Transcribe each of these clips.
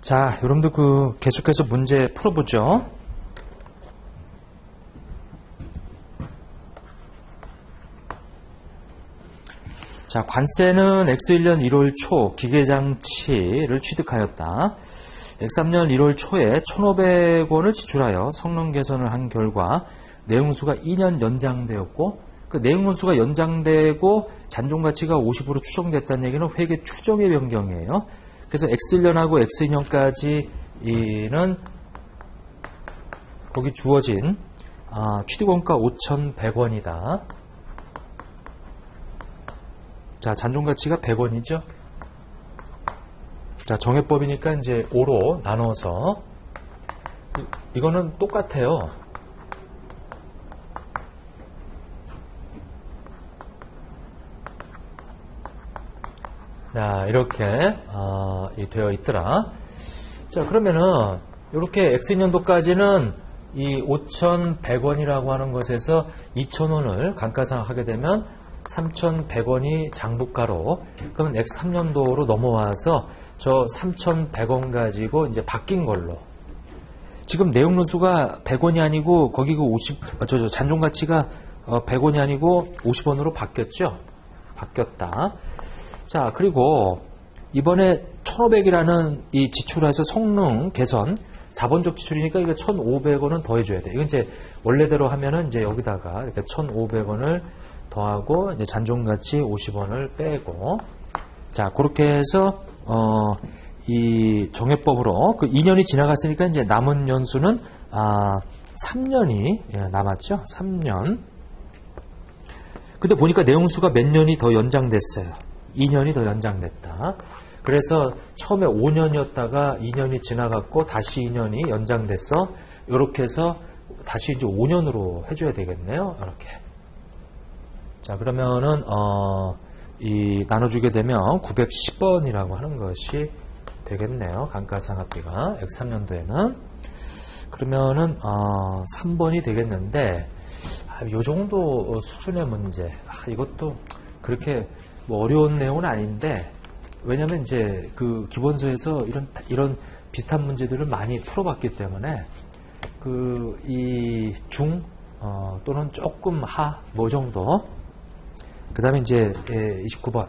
자, 여러분들 계속해서 문제 풀어보죠. 자, 관세는 X1년 1월 초 기계장치를 취득하였다. X3년 1월 초에 1,500원을 지출하여 성능 개선을 한 결과 내용수가 2년 연장되었고, 그 내용원수가 연장되고 잔존가치가 50으로 추정됐다는 얘기는 회계 추정의 변경이에요. 그래서 X1년하고 X2년까지는 거기 주어진 취득원가 5,100원이다. 자, 잔존가치가 100원이죠. 자, 정해법이니까 이제 5로 나눠서 이거는 똑같아요. 자, 이렇게 되어 있더라. 자, 그러면은 이렇게 X년도까지는 이 5,100원이라고 하는 것에서 2,000원을 감가상각하게 되면 3,100원이 장부가로, 그러면 X3년도로 넘어와서 저 3,100원 가지고 이제 바뀐 걸로. 지금 내용론수가 100원이 아니고 거기 잔존가치가 100원이 아니고 50원으로 바뀌었죠. 바뀌었다. 자, 그리고 이번에 1,500이라는 이 지출해서 성능 개선, 자본적 지출이니까 이거 1,500원은 더해줘야 돼. 이건 이제 원래대로 하면은 이제 여기다가 이렇게 1,500원을 더하고 이제 잔존가치 50원을 빼고, 자, 그렇게 해서 이 정해법으로 그 2년이 지나갔으니까 이제 남은 연수는 3년이 남았죠. 3년. 근데 보니까 내용수가 몇 년이 더 연장됐어요. 2년이 더 연장됐다. 그래서 처음에 5년이었다가 2년이 지나갔고 다시 2년이 연장됐어. 이렇게 해서 다시 이제 5년으로 해줘야 되겠네요. 이렇게. 자, 그러면은 이 나눠주게 되면 910번이라고 하는 것이 되겠네요. 감가상각비가 X3년도에는. 그러면은 3번이 되겠는데, 요 정도 수준의 문제. 이것도 그렇게 뭐 어려운 내용은 아닌데, 왜냐면 이제 그 기본서에서 이런 비슷한 문제들을 많이 풀어봤기 때문에 이 중 또는 조금 하 뭐 정도. 그 다음에 이제 29번.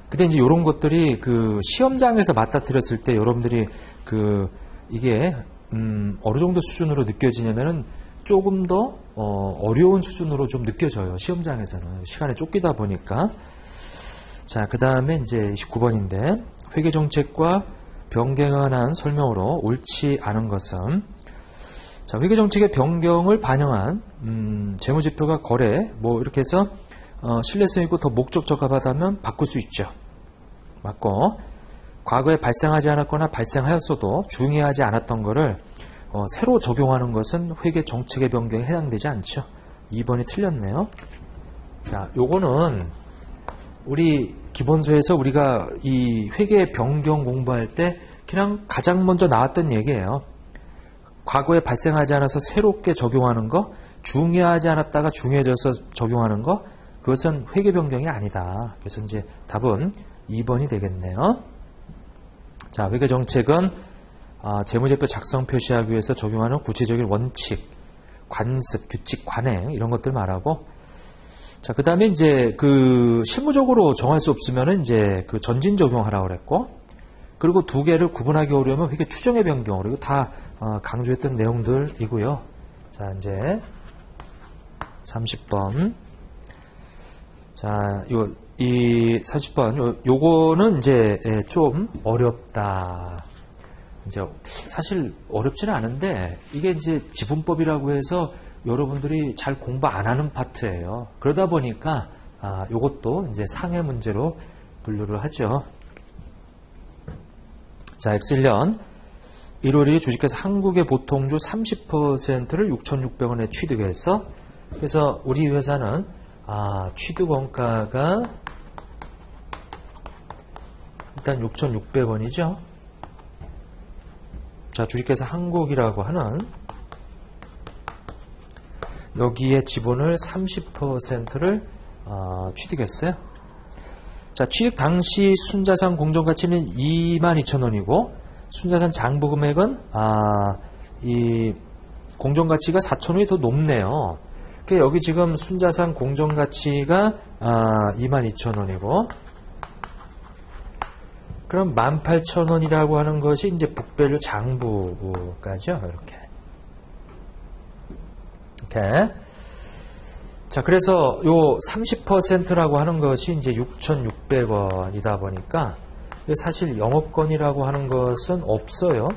근데 이제 이런 것들이 그 시험장에서 맞닥뜨렸을 때 여러분들이 이게 어느 정도 수준으로 느껴지냐면은 조금 더 어려운 수준으로 좀 느껴져요. 시험장에서는 시간에 쫓기다 보니까. 자, 그 다음에 이제 29번인데 회계정책과 변경한 설명으로 옳지 않은 것은, 자, 회계정책의 변경을 반영한 재무제표가 거래 뭐 이렇게 해서 신뢰성 있고 더 목적 적합하다면 바꿀 수 있죠. 맞고, 과거에 발생하지 않았거나 발생하였어도 중요하지 않았던 거를 새로 적용하는 것은 회계 정책의 변경에 해당되지 않죠. 2번이 틀렸네요. 자, 요거는 우리 기본서에서 우리가 이 회계 변경 공부할 때 그냥 가장 먼저 나왔던 얘기예요. 과거에 발생하지 않아서 새롭게 적용하는 거, 중요하지 않았다가 중요해져서 적용하는 거, 그것은 회계 변경이 아니다. 그래서 이제 답은 2번이 되겠네요. 자, 회계 정책은 재무제표 작성 표시하기 위해서 적용하는 구체적인 원칙, 관습, 규칙, 관행 이런 것들 말하고, 자, 그 다음에 이제 실무적으로 정할 수 없으면은 이제 전진 적용하라고 그랬고, 그리고 두 개를 구분하기 어려우면 회계 추정의 변경, 그리고 다 강조했던 내용들이고요. 자, 이제 30번. 자, 이 30번 요거는 이제 좀 어렵다. 이제 사실 어렵지는 않은데 이게 이제 지분법이라고 해서 여러분들이 잘 공부 안 하는 파트예요. 그러다 보니까 요것도 이제 상해 문제로 분류를 하죠. 자, X1년 1월 1일 주식회사 한국의 보통주 30%를 6,600원에 취득해서, 그래서 우리 회사는 취득원가가 일단 6,600원이죠. 자, 주식회사 한국이라고 하는 여기에 지분을 30%를 취득했어요. 자, 취득 당시 순자산 공정가치는 22,000원이고 순자산 장부 금액은 이 공정가치가 4,000원이 더 높네요. 그러니까 여기 지금 순자산 공정가치가 22,000원이고 그럼 18,000원이라고 하는 것이 이제 북밸류 장부가죠. 이렇게. 자, 그래서 요 30%라고 하는 것이 이제 6,600원이다 보니까 사실 영업권이라고 하는 것은 없어요.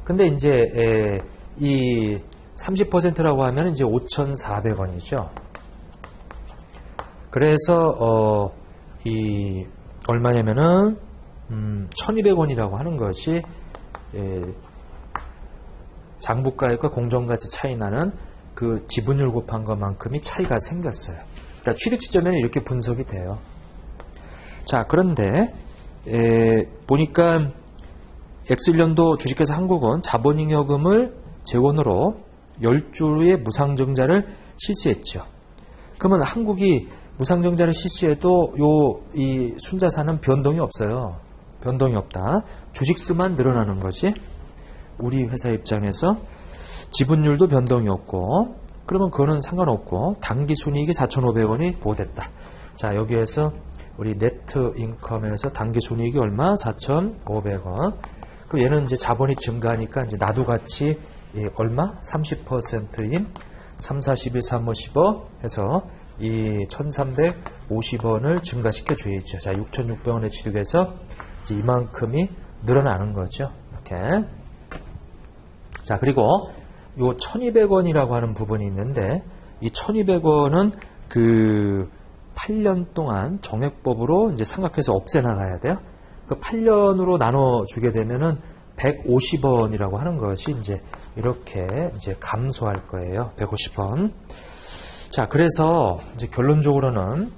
근데 이제 이 30%라고 하면 이제 5,400원이죠. 그래서 이 얼마냐면은 1,200원이라고 하는 것이 장부가액과 공정가치 차이 나는 그 지분율 곱한 것만큼이 차이가 생겼어요. 그러니까 취득 시점에는 이렇게 분석이 돼요. 자, 그런데 보니까 X1년도 주식회사 한국은 자본잉여금을 재원으로 10주의 무상증자를 실시했죠. 그러면 한국이 무상증자를 실시해도 이 순자산은 변동이 없어요. 변동이 없다. 주식수만 늘어나는 거지. 우리 회사 입장에서 지분율도 변동이 없고 그러면 그거는 상관없고 당기순이익이 4,500원이 보호됐다. 자, 여기에서 우리 네트 인컴에서 당기순이익이 얼마? 4,500원. 그럼 얘는 이제 자본이 증가하니까 이제 나도 같이 얼마? 30%인 3, 41, 3, 5, 15 해서 이 1,350원을 증가시켜 줘야죠. 자, 6,600원에 취득해서 이제 이만큼이 늘어나는 거죠. 이렇게. 자, 그리고 요 1,200원이라고 하는 부분이 있는데 이 1,200원은 그 8년 동안 정액법으로 이제 삼각해서 없애 나가야 돼요. 그 8년으로 나눠 주게 되면은 150원이라고 하는 것이 이제 이렇게 이제 감소할 거예요. 150원. 자, 그래서 이제 결론적으로는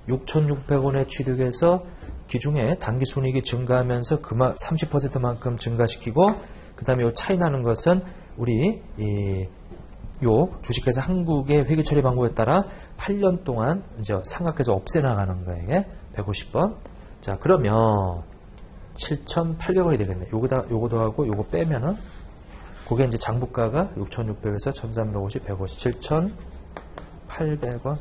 6,600원에 취득해서 기중에 당기순이익이 증가하면서 30%만큼 증가시키고 그 다음에 요 차이 나는 것은 우리 요 주식회사 한국의 회계 처리 방법에 따라 8년 동안 이제 삼각해서 없애 나가는 거예요. 150번. 자, 그러면 7,800원이 되겠네. 요거도 하고 요거 빼면은 그게 이제 장부가가 6,600에서 1,350, 150, 7,800원.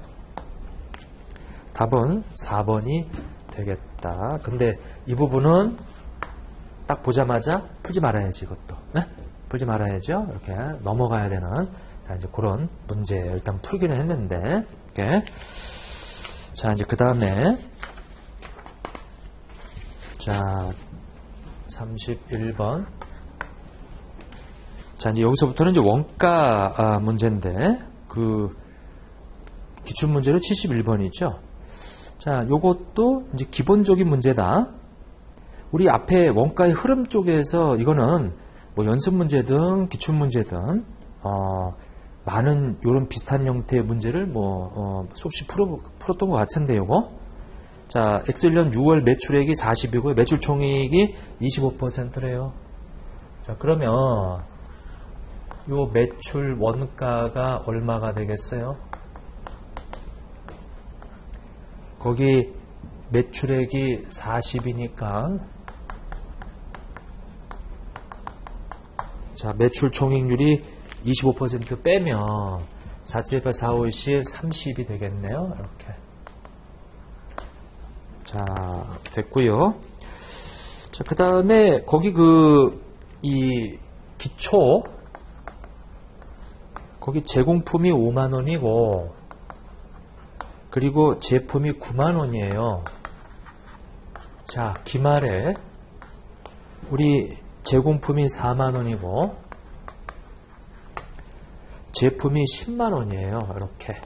답은 4번이 되겠다. 근데 이 부분은 딱 보자마자 풀지 말아야지, 이것도. 네? 풀지 말아야죠. 이렇게 넘어가야 되는. 자, 이제 그런 문제 일단 풀기는 했는데. 이렇게. 자, 이제 그 다음에. 자, 31번. 자, 이제 여기서부터는 이제 원가 문제인데, 그, 기출문제로 71번이죠. 자, 요것도 이제 기본적인 문제다. 우리 앞에 원가의 흐름 쪽에서 이거는 뭐 연습문제든 기출문제든, 많은 요런 비슷한 형태의 문제를 수없이 풀었던 것 같은데, 요거. 자, X1년 6월 매출액이 40이고요. 매출 총이익이 25%래요. 자, 그러면 요 매출 원가가 얼마가 되겠어요? 거기 매출액이 40이니까 자, 매출 총익률이 25% 빼면 4,718, 4,510, 30이 되겠네요. 이렇게. 자, 됐고요. 자, 그 다음에 거기 이 기초 거기 제공품이 5만원이고 그리고 제품이 9만원이에요. 자, 기말에 우리 제공품이 4만원이고 제품이 10만원이에요. 이렇게.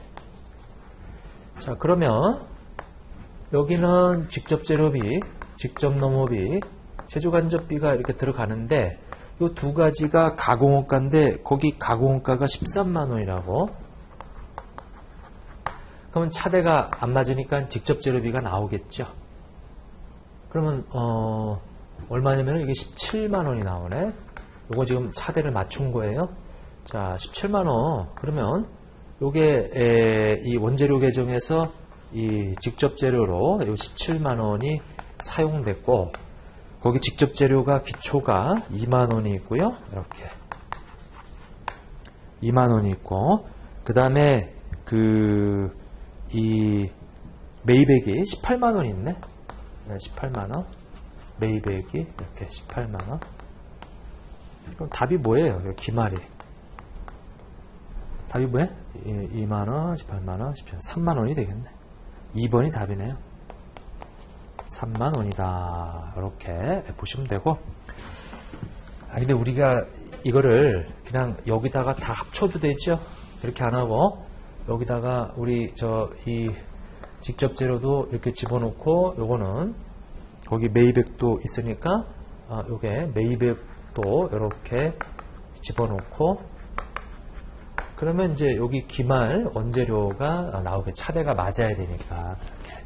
자, 그러면 여기는 직접 재료비, 직접 농업비, 제조간접비가 이렇게 들어가는데 이 두 가지가 가공원가인데 거기 가공원가가 13만원이라고. 그러면 차대가 안 맞으니까 직접 재료비가 나오겠죠. 그러면 얼마냐면 이게 17만원이 나오네. 요거 지금 차대를 맞춘 거예요. 자, 17만원. 그러면 요게 이 원재료 계정에서 이 직접 재료로 요 17만 원이 사용됐고, 거기 직접 재료가 기초가 2만 원이 있고요. 이렇게 2만 원이 있고, 그 다음에 이 메이백이 18만 원이 있네. 네, 18만 원. 메이백이 이렇게 18만 원. 그럼 답이 뭐예요? 기말이. 답이 뭐예요? 2만 원, 18만 원, 17만 원, 3만 원이 되겠네. 2번이 답이네요. 3만 원이다. 이렇게 보시면 되고. 근데 우리가 이거를 그냥 여기다가 다 합쳐도 되죠? 이렇게 안 하고, 여기다가 우리 이 직접 재료도 이렇게 집어넣고, 요거는 거기 메이백도 있으니까, 요게 메이백도 이렇게 집어넣고, 그러면 이제 여기 기말 원재료가 나오게 차대가 맞아야 되니까. 이렇게.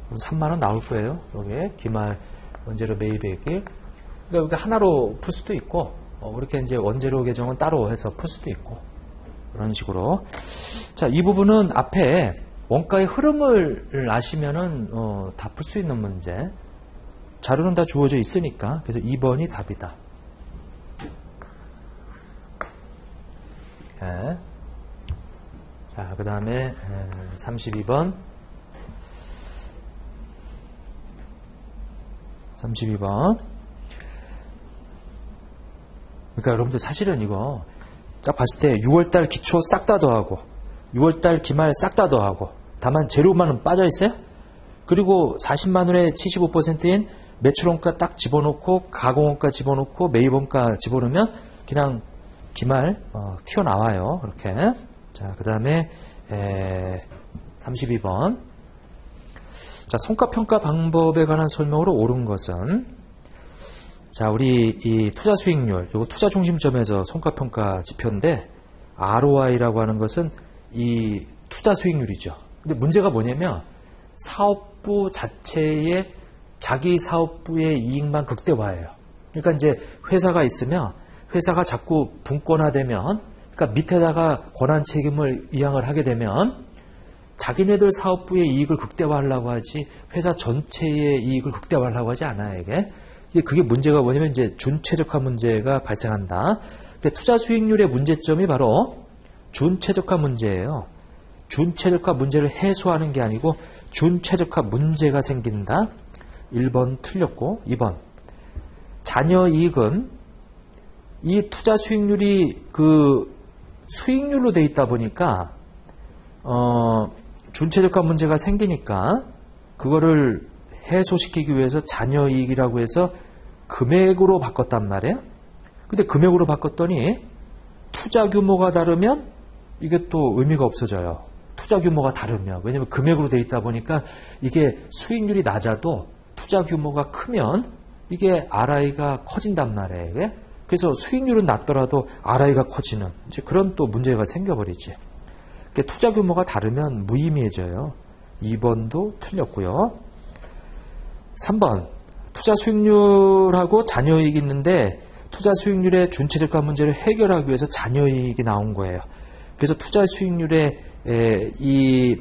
그럼 3만 원 나올 거예요. 여기 기말 원재료 메이백이. 그러니까 여기 하나로 풀 수도 있고, 이렇게 이제 원재료 계정은 따로 해서 풀 수도 있고, 그런 식으로. 자, 이 부분은 앞에 원가의 흐름을 아시면은 다 풀 수 있는 문제. 자료는 다 주어져 있으니까. 그래서 2번이 답이다. 네. 자, 그 다음에 32번. 32번. 그러니까 여러분들 사실은 이거 딱 봤을 때 6월달 기초 싹 다 더하고 6월달 기말 싹 다 더하고 다만 재료만은 빠져 있어요. 그리고 40만 원에 75%인 매출원가 딱 집어넣고 가공원가 집어넣고 매입원가 집어넣으면 그냥 기말 튀어나와요. 이렇게. 자, 그 다음에 32번. 자, 성과평가 방법에 관한 설명으로 옳은 것은, 자, 우리 이 투자 수익률, 이거 투자 중심점에서 성과평가 지표인데 ROI라고 하는 것은 이 투자 수익률이죠. 근데 문제가 뭐냐면 사업부 자체의 자기 사업부의 이익만 극대화해요. 그러니까 이제 회사가 있으면 회사가 자꾸 분권화되면, 그러니까 밑에다가 권한 책임을 이양을 하게 되면 자기네들 사업부의 이익을 극대화하려고 하지 회사 전체의 이익을 극대화하려고 하지 않아요. 그게 문제가 뭐냐면 이제 준최적화 문제가 발생한다. 투자 수익률의 문제점이 바로 준최적화 문제예요. 준최적화 문제를 해소하는 게 아니고 준최적화 문제가 생긴다. 1번 틀렸고, 2번. 잔여이익은 이 투자 수익률이 그 수익률로 돼 있다 보니까, 준최적화 문제가 생기니까 그거를 해소시키기 위해서 잔여이익이라고 해서 금액으로 바꿨단 말이에요. 근데 금액으로 바꿨더니 투자 규모가 다르면 이게 또 의미가 없어져요. 투자 규모가 다르면. 왜냐면 금액으로 돼 있다 보니까 이게 수익률이 낮아도 투자 규모가 크면 이게 RI가 커진단 말이에요. 이게? 그래서 수익률은 낮더라도 RI가 커지는 이제 그런 또 문제가 생겨버리지. 투자 규모가 다르면 무의미해져요. 2번도 틀렸고요. 3번. 투자 수익률하고 잔여이익이 있는데 투자 수익률의 준최적화 문제를 해결하기 위해서 잔여이익이 나온 거예요. 그래서 투자 수익률의 이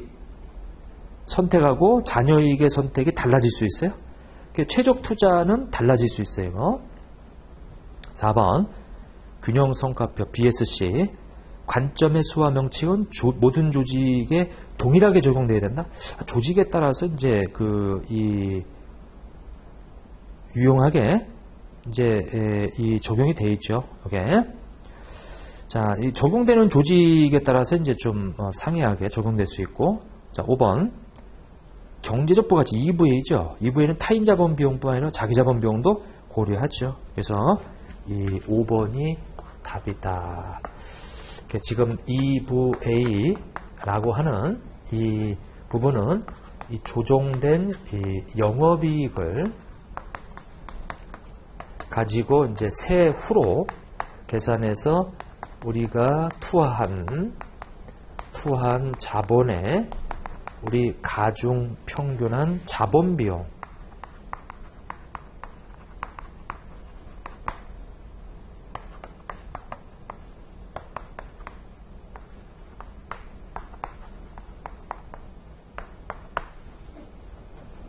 선택하고 잔여이익의 선택이 달라질 수 있어요. 최적 투자는 달라질 수 있어요. 4번. 균형성과표 BSC. 관점의 수와 명칭은 모든 조직에 동일하게 적용돼야 된다. 조직에 따라서 이제 유용하게 이제 이 적용이 돼 있죠. 이게. 자, 이 적용되는 조직에 따라서 이제 좀 상이하게 적용될 수 있고. 자, 5번. 경제적 부가치 EVA죠. EVA는 타인 자본 비용뿐만 아니라 자기 자본 비용도 고려하죠. 그래서 이 5번이 답이다. 지금 EVA라고 하는 이 부분은 이 조정된 이 영업이익을 가지고 이제 세후로 계산해서 우리가 투하한 자본의 우리 가중 평균한 자본 비용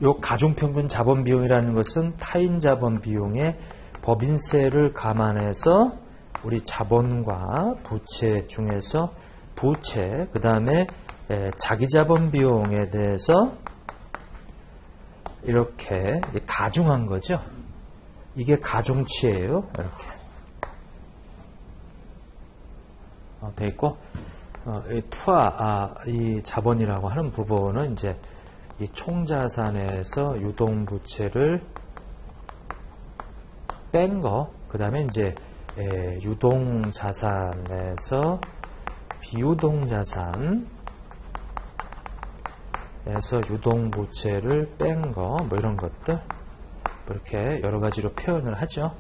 요 가중평균 자본 비용이라는 것은 타인 자본 비용의 법인세를 감안해서 우리 자본과 부채 중에서 부채, 그 다음에 자기 자본 비용에 대해서 이렇게 가중한 거죠. 이게 가중치예요. 이렇게 돼 있고, 이 투하, 이 자본이라고 하는 부분은 이제 이 총자산에서 유동부채를 뺀 거, 그 다음에 이제 유동자산에서 비유동자산에서 유동부채를 뺀 거, 뭐 이런 것들, 이렇게 여러 가지로 표현을 하죠.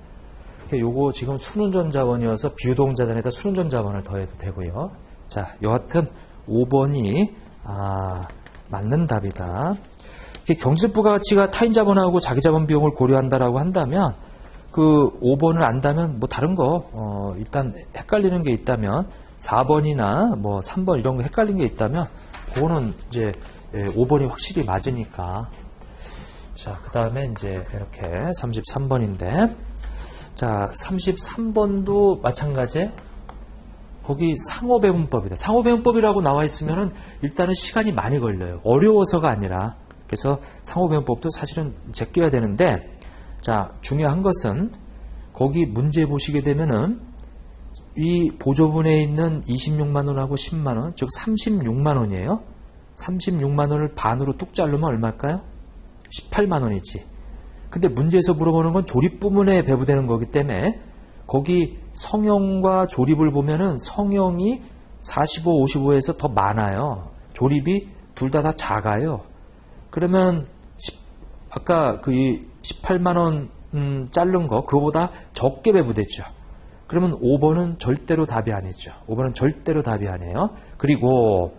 요거 지금 순운전 자본이어서 비유동자산에다 순운전 자본을 더해도 되고요. 자, 여하튼 5번이 맞는 답이다. 경제적 부가가치가 타인 자본하고 자기 자본 비용을 고려한다라고 한다면 그 5번을 안다면 뭐 다른 거 일단 헷갈리는 게 있다면 4번이나 뭐 3번 이런 거 헷갈린 게 있다면 그거는 이제 5번이 확실히 맞으니까. 자, 그 다음에 이제 이렇게 33번인데, 자, 33번도 마찬가지. 거기 상호배분법이다. 상호배분법이라고 나와 있으면은 일단은 시간이 많이 걸려요. 어려워서가 아니라. 그래서 상호배분법도 사실은 제껴야 되는데, 자, 중요한 것은 거기 문제 보시게 되면은 이 보조분에 있는 26만 원하고 10만 원, 즉 36만 원이에요. 36만 원을 반으로 뚝 자르면 얼마일까요? 18만 원이지. 근데 문제에서 물어보는 건 조립 부문에 배부되는 거기 때문에 거기 성형과 조립을 보면은 성형이 45, 55에서 더 많아요. 조립이 둘 다 작아요. 그러면 아까 그 18만 원 자른 거 그거보다 적게 배부됐죠. 그러면 5번은 절대로 답이 아니죠. 5번은 절대로 답이 아니에요. 그리고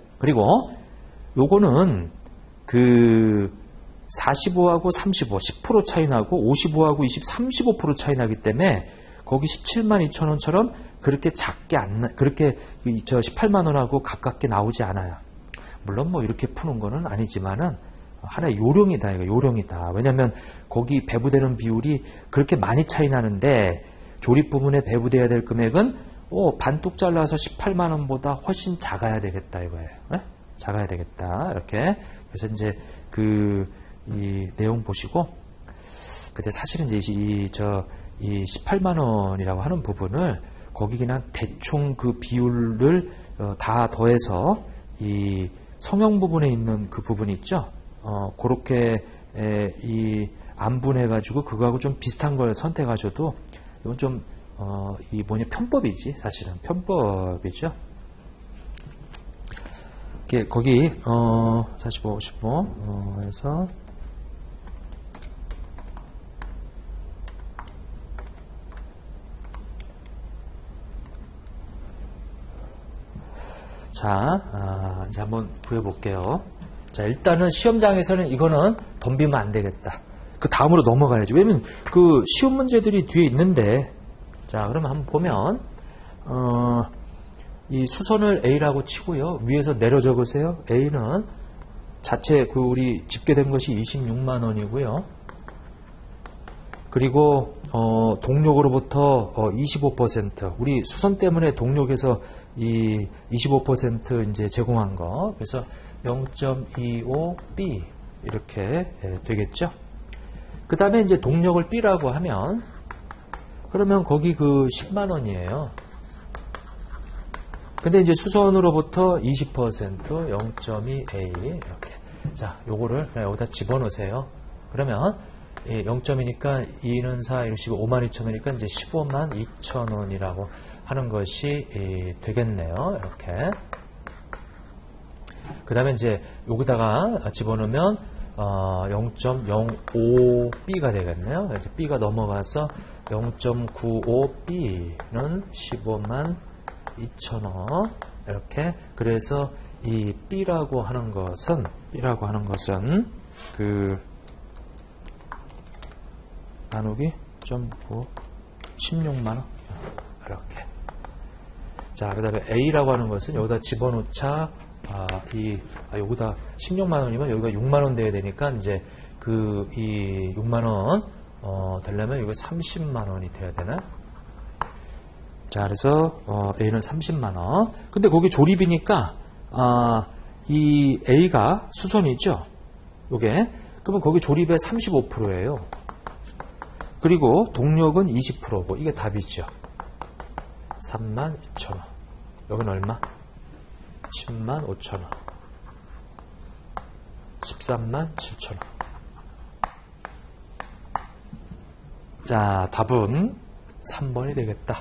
요거는 그 45하고 35, 10% 차이 나고 55하고 20, 35% 차이 나기 때문에 거기 17만 2천 원처럼 그렇게 작게 그렇게 저 18만 원하고 가깝게 나오지 않아요. 물론 뭐 이렇게 푸는 거는 아니지만은 하나의 요령이다. 이거 요령이다. 왜냐하면 거기 배부되는 비율이 그렇게 많이 차이 나는데 조립 부분에 배부돼야 될 금액은 반뚝 잘라서 18만 원보다 훨씬 작아야 되겠다 이거예요. 네? 작아야 되겠다. 이렇게. 그래서 이제 이 내용 보시고, 근데 사실은 이제 이 18만 원이라고 하는 부분을 거기 그냥 대충 그 비율을 다 더해서 이 성형 부분에 있는 그 부분이 있죠. 그렇게 이 안분해가지고 그거하고 좀 비슷한 걸 선택하셔도 이건 좀 이 뭐냐 편법이지. 사실은 편법이죠. 거기 45, 55 해서 자, 이제 한번 구해볼게요. 자, 일단은 시험장에서는 이거는 덤비면 안 되겠다. 그 다음으로 넘어가야지. 왜냐면 그 시험 문제들이 뒤에 있는데, 자, 그러면 한번 보면, 이 수선을 A라고 치고요. 위에서 내려 적으세요. A는 자체 우리 집계된 것이 26만 원이고요. 그리고 동력으로부터 25% 우리 수선 때문에 동력에서 이 25% 이제 제공한 거. 그래서 0.25B 이렇게 되겠죠. 그 다음에 이제 동력을 B라고 하면 그러면 거기 그 10만 원이에요. 근데 이제 수선으로부터 20% 0.2A 이렇게. 자, 요거를 그냥 여기다 집어넣으세요. 그러면 0.2니까 2는 4 이러시고 5만 2천 원이니까 이제 15만 2천 원이라고 하는 것이 되겠네요. 이렇게. 그 다음에 이제 여기다가 집어넣으면 0.05B가 되겠네요. 이제 B가 넘어가서 0.95B는 15만 2,000원 이렇게. 그래서 이 B라고 하는 것은 그 나누기 0.5 16만원 이렇게. 자, 그 다음에 A라고 하는 것은 여기다 집어넣자. 여기다 16만원이면 여기가 6만원 돼야 되니까 이제 이 6만원, 되려면 이거 30만원이 돼야 되나? 자, 그래서, A는 30만원. 근데 거기 조립이니까, 이 A가 수선이죠? 요게. 그러면 거기 조립의 35%예요. 그리고 동력은 20%고, 이게 답이죠. 32,000원. 여기는 얼마? 105,000원. 137,000원. 자, 답은 3번이 되겠다.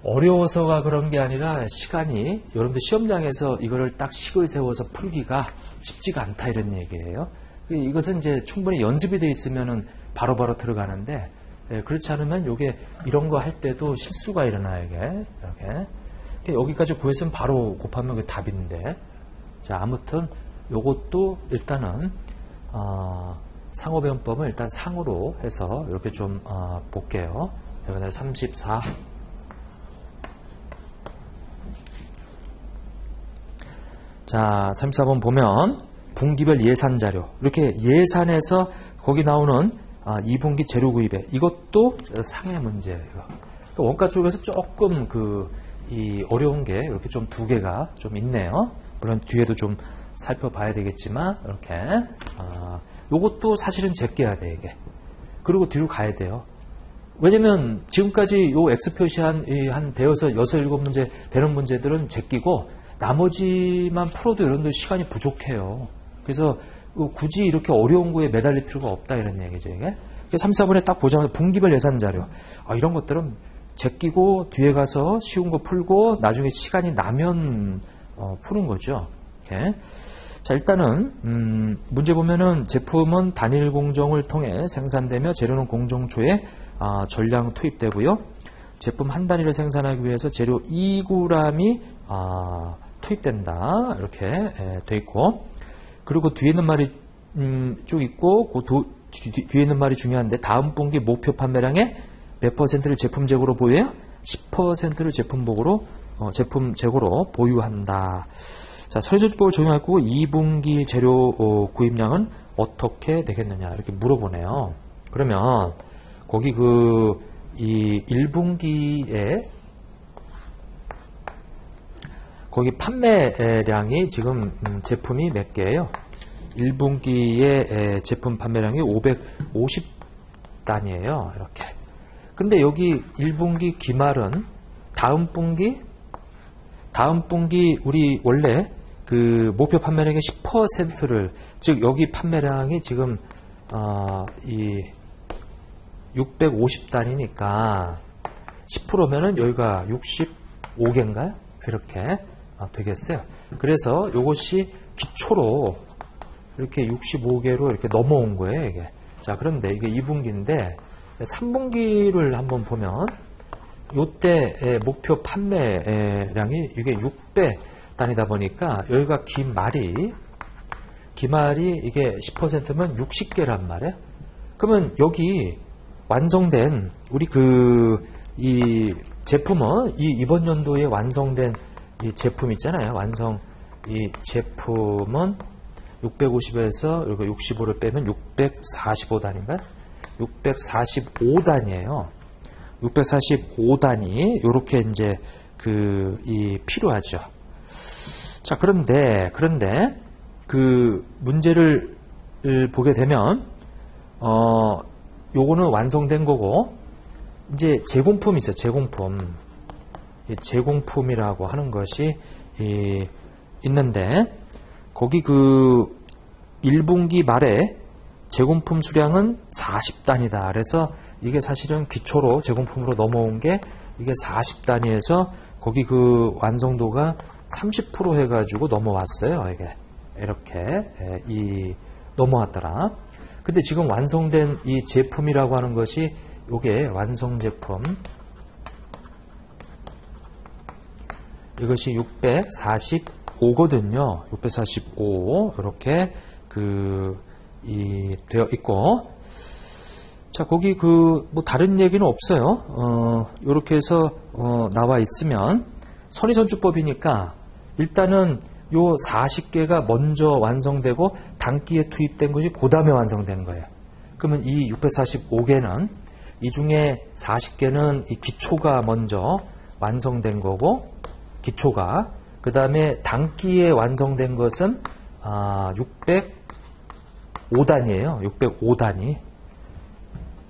어려워서가 그런 게 아니라 시간이, 여러분들 시험장에서 이거를 딱 식을 세워서 풀기가 쉽지가 않다 이런 얘기예요. 이것은 이제 충분히 연습이 돼 있으면은 바로바로 들어가는데, 그렇지 않으면 요게 이런 거 할 때도 실수가 일어나요, 이게. 이렇게. 여기까지 구했으면 바로 곱하면 그게 답인데. 자, 아무튼 요것도 일단은, 상호배분법은 일단 상으로 해서 이렇게 좀, 볼게요. 자, 그다음에 34. 자, 34번 보면 분기별 예산 자료. 이렇게 예산에서 거기 나오는 2분기 재료 구입에 이것도 상해 문제예요. 원가 쪽에서 조금 이 어려운 게 이렇게 좀 두 개가 좀 있네요. 물론 뒤에도 좀 살펴봐야 되겠지만 이렇게 요것도 사실은 제껴야 돼 이게. 그리고 뒤로 가야 돼요. 왜냐면 지금까지 요 X 표시한 한 대여섯 6, 7문제 되는 문제들은 제끼고 나머지만 풀어도 여러분들 시간이 부족해요. 그래서 굳이 이렇게 어려운 거에 매달릴 필요가 없다 이런 얘기죠. 이게 3, 4번에 딱 보자마자 분기별 예산 자료. 이런 것들은 제끼고 뒤에 가서 쉬운 거 풀고 나중에 시간이 나면 푸는 거죠. 이렇게. 자, 일단은 문제 보면은 제품은 단일 공정을 통해 생산되며 재료는 공정초에 전량 투입되고요. 제품 한 단위를 생산하기 위해서 재료 2g이 투입된다 이렇게 돼 있고, 그리고 뒤에 있는 말이 쭉 있고 뒤에 있는 말이 중요한데 다음 분기 목표 판매량의 몇 %를 제품 재고로 보유해요? 10%를 제품 재고로 보유한다. 자, 서류조직법을 적용할 거고 2분기 재료 구입량은 어떻게 되겠느냐 이렇게 물어보네요. 그러면 거기 이 1분기에 거기 판매량이 지금 제품이 몇 개예요? 1분기에 제품 판매량이 550단이에요. 이렇게. 근데 여기 1분기 기말은 다음 분기 우리 원래 목표 판매량의 10%를, 즉 여기 판매량이 지금 이 650단이니까 10%면은 여기가 65개인가요? 이렇게 되겠어요. 그래서 이것이 기초로 이렇게 65개로 이렇게 넘어온 거예요, 이게. 자, 그런데 이게 2분기인데 3분기를 한번 보면 이때 목표 판매량이 이게 6배 단위다 보니까 여기가 기말이 이게 10%면 60개란 말이에요. 그러면 여기 완성된 우리 이 제품은 이번 연도에 완성된 이 제품 있잖아요. 이 제품은 650에서 여기 65를 빼면 645단인가요? 645단이에요. 645단이 요렇게 이제 필요하죠. 자, 그런데 문제를 보게 되면 요거는 완성된 거고 이제 제공품이 있어요. 제공품이라고 하는 것이 있는데 거기 1분기 말에 제공품 수량은 40단이다. 그래서 이게 사실은 기초로 제공품으로 넘어온 게 이게 40단위에서 거기 완성도가 30% 해가지고 넘어왔어요. 이게 이렇게 넘어왔더라. 근데 지금 완성된 이 제품이라고 하는 것이 요게 완성 제품, 이것이 645거든요. 645 이렇게 되어 있고, 자, 거기 뭐 다른 얘기는 없어요. 요렇게 해서 나와 있으면 선의선주법이니까 일단은 요 40개가 먼저 완성되고 단기에 투입된 것이 그 다음에 완성된 거예요. 그러면 이 645개는 이 중에 40개는 이 기초가 먼저 완성된 거고, 기초가, 그 다음에 단기에 완성된 것은 605단이에요. 605단이.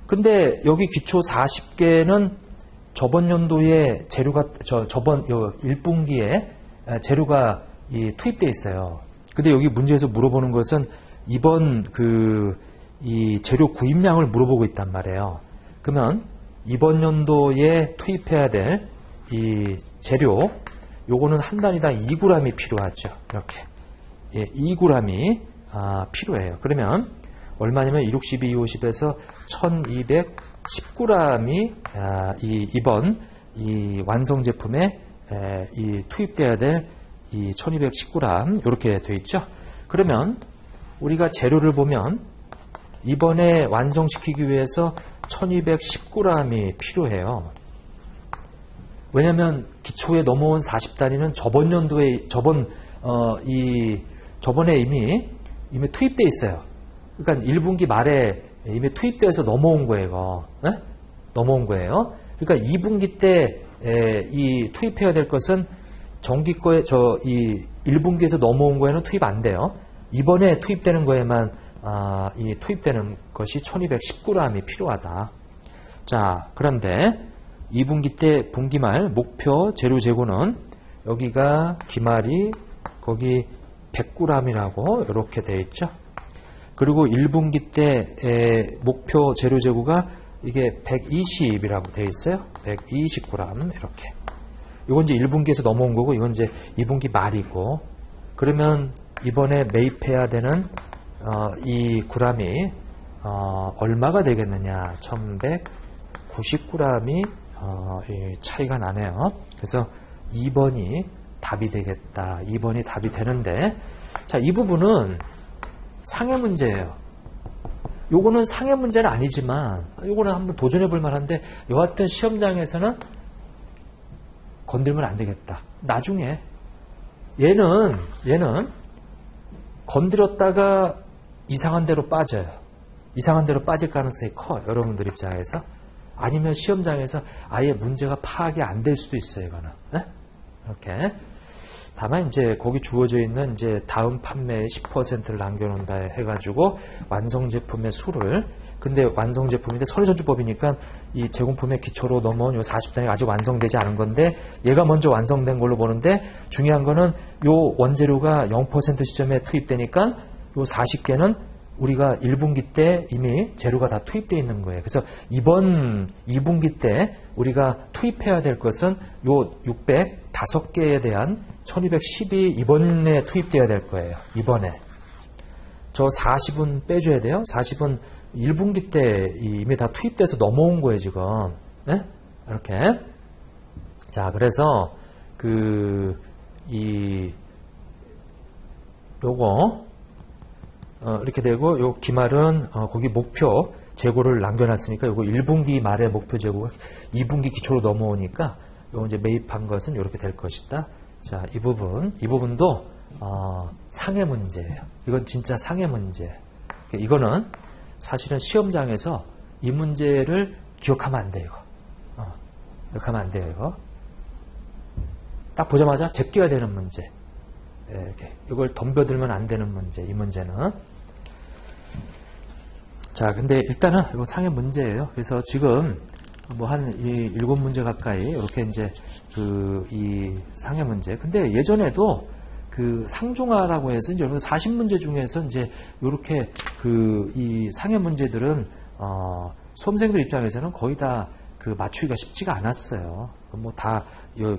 근데 여기 기초 40개는 저번 연도에 재료가, 저번 1분기에 재료가 투입되어 있어요. 근데 여기 문제에서 물어보는 것은 이번 이 재료 구입량을 물어보고 있단 말이에요. 그러면 이번 연도에 투입해야 될 이 재료, 요거는 한 단위당 2g이 필요하죠. 이렇게. 2g이 필요해요. 그러면 얼마냐면 262, 250에서 1219g이 이번 이 완성 제품에 투입돼야 될 이 1219g 이렇게 되어 있죠. 그러면 우리가 재료를 보면 이번에 완성시키기 위해서 1219g이 필요해요. 왜냐하면 기초에 넘어온 40단위는 저번 연도에 저번에 이미 투입되어 있어요. 그러니까 1분기 말에 이미 투입돼서 넘어온 거예요. 이거. 네? 넘어온 거예요. 그러니까 2분기 때 이 투입해야 될 것은 정기 거에 이 1분기에서 넘어온 거에는 투입 안 돼요. 이번에 투입되는 거에만 이 투입되는 것이 1219g이 필요하다. 자, 그런데 2분기 때 분기말 목표 재료 재고는 여기가 기말이 거기 100g이라고 이렇게 되어 있죠. 그리고 1분기 때 목표 재료 재고가 이게 120이라고 되어 있어요. 120g 이렇게. 이건 이제 1분기에서 넘어온 거고, 이건 이제 2분기 말이고. 그러면 이번에 매입해야 되는 이 g이 얼마가 되겠느냐? 1199g이 차이가 나네요. 그래서 2번이 답이 되겠다. 2번이 답이 되는데, 자, 이 부분은 상해 문제예요. 요거는 상해 문제는 아니지만, 요거는 한번 도전해 볼 만한데, 여하튼 시험장에서는 건들면 안 되겠다. 나중에 얘는 건드렸다가 이상한 데로 빠져요. 이상한 데로 빠질 가능성이 커요. 여러분들 입장에서. 아니면 시험장에서 아예 문제가 파악이 안 될 수도 있어요. 이거는. 네? 이렇게. 다만 이제 거기 주어져 있는 이제 다음 판매의 10%를 남겨놓는다 해가지고 완성 제품의 수를, 근데 완성 제품인데 선의전주법이니까 이 제공품의 기초로 넘어온 요 40단위가 아직 완성되지 않은 건데 얘가 먼저 완성된 걸로 보는데, 중요한 거는 요 원재료가 0% 시점에 투입되니까 요 40개는 우리가 1분기 때 이미 재료가 다 투입되어 있는 거예요. 그래서 이번 2분기 때 우리가 투입해야 될 것은 요 605개에 대한 1210이 이번에 투입되어야 될 거예요. 이번에. 저 40은 빼줘야 돼요. 40은 1분기 때 이미 다 투입돼서 넘어온 거예요, 지금. 네? 이렇게. 자, 그래서 요거 이렇게 되고, 요 기말은 거기 목표 재고를 남겨놨으니까 요거 1분기 말에 목표 재고가 2분기 기초로 넘어오니까 요거 이제 매입한 것은 이렇게 될 것이다. 자, 이 부분도 상해 문제예요. 이건 진짜 상해 문제. 이거는 사실은 시험장에서 이 문제를 기억하면 안 돼요. 기억하면 안 돼요. 이거. 딱 보자마자 제껴야 되는 문제. 이렇게 이걸 덤벼들면 안 되는 문제. 이 문제는. 자, 근데 일단은 이거 상해 문제예요. 그래서 지금 뭐 한 7문제 가까이 이렇게 이제 이 상해 문제. 근데 예전에도 상중하라고 해서 이제 40문제 중에서 이제 이렇게 이 상해 문제들은 수험생들 입장에서는 거의 다 맞추기가 쉽지가 않았어요. 뭐 다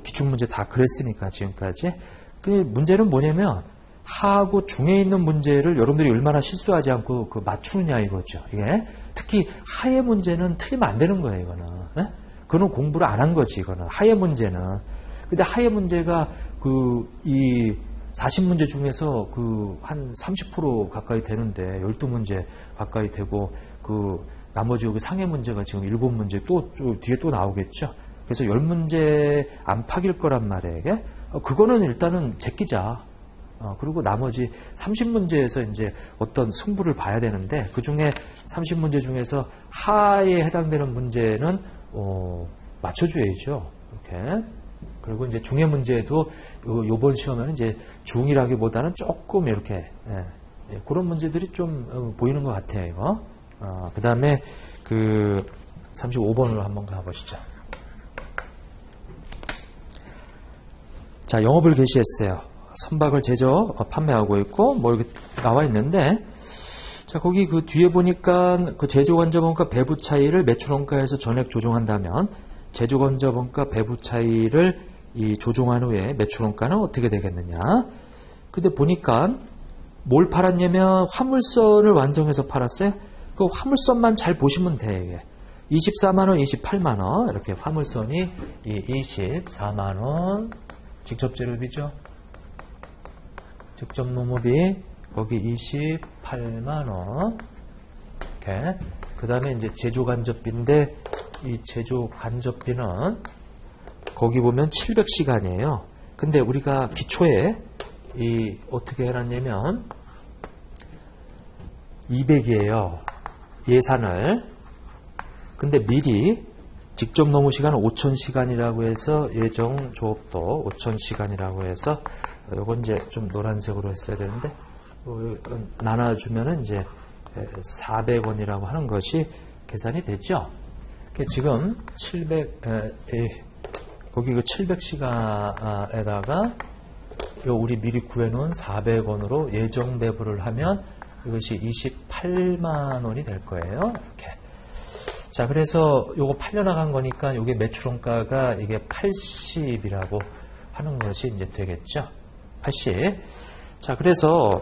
기출 문제 다 그랬으니까 지금까지. 그 문제는 뭐냐면 하하고 중에 있는 문제를 여러분들이 얼마나 실수하지 않고 맞추느냐 이거죠. 이게 특히 하의 문제는 틀리면 안 되는 거예요. 이거는. 네? 그거는 공부를 안 한 거지. 이거는 하의 문제는. 근데 하의 문제가 이 40문제 중에서 한 30% 가까이 되는데 12문제 가까이 되고 나머지 여기 상해 문제가 지금 7문제 또 뒤에 또 나오겠죠. 그래서 10문제 안팎일 거란 말이에요. 이게? 그거는 일단은 제끼자. 그리고 나머지 30문제에서 이제 어떤 승부를 봐야 되는데 그 중에 30문제 중에서 하에 해당되는 문제는 맞춰줘야죠. 이렇게. 그리고 이제 중의 문제도 요번 시험에는 이제 중이라기보다는 조금 이렇게 그런 문제들이 좀 보이는 것 같아요. 이거. 그 다음에 그 35번으로 한번 가보시죠. 자, 영업을 개시했어요. 선박을 제조, 판매하고 있고, 뭐 이렇게 나와 있는데, 자, 거기 그 뒤에 보니까 그 제조건조원가 배부 차이를 매출원가에서 전액 조정한다면, 제조건조원가 배부 차이를 이 조정한 후에 매출원가는 어떻게 되겠느냐. 근데 보니까 뭘 팔았냐면 화물선을 완성해서 팔았어요. 그 화물선만 잘 보시면 돼. 24만원, 28만원. 이렇게 화물선이 24만원. 직접 재료비죠. 직접 노무비 거기 28만원. 이렇게. 그 다음에 이제 제조간접비인데 이 제조간접비는 거기 보면 700시간이에요. 근데 우리가 기초에 이 어떻게 해놨냐면 200이에요. 예산을. 근데 미리 직접 노무 시간은 5,000시간이라고 해서 예정 조업도 5,000시간이라고 해서 요건 이제 좀 노란색으로 했어야 되는데 나눠주면은 이제 400원이라고 하는 것이 계산이 됐죠. 지금 700 거기 그 700시간에다가 요 우리 미리 구해놓은 400원으로 예정 배부를 하면 이것이 28만 원이 될 거예요. 이렇게. 자, 그래서 요거 팔려나간 거니까 요게 매출원가가 이게 80이라고 하는 것이 이제 되겠죠. 80. 자, 그래서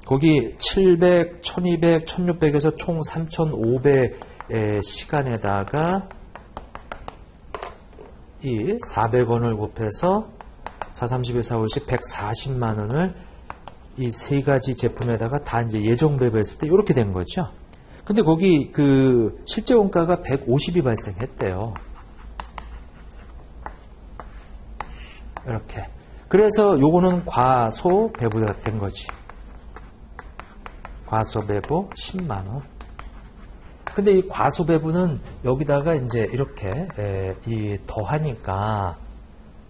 거기 700, 1200, 1600에서 총 3500의 시간에다가 이 400원을 곱해서 430에 450, 140만 원을 이 세 가지 제품에다가 다 이제 예정 배부했을 때 이렇게 된 거죠. 근데 거기 그 실제 원가가 150이 발생했대요. 이렇게. 그래서 요거는 과소 배부가 된 거지. 과소 배부 10만 원. 근데 이 과소 배부는 여기다가 이제 이렇게 이 더하니까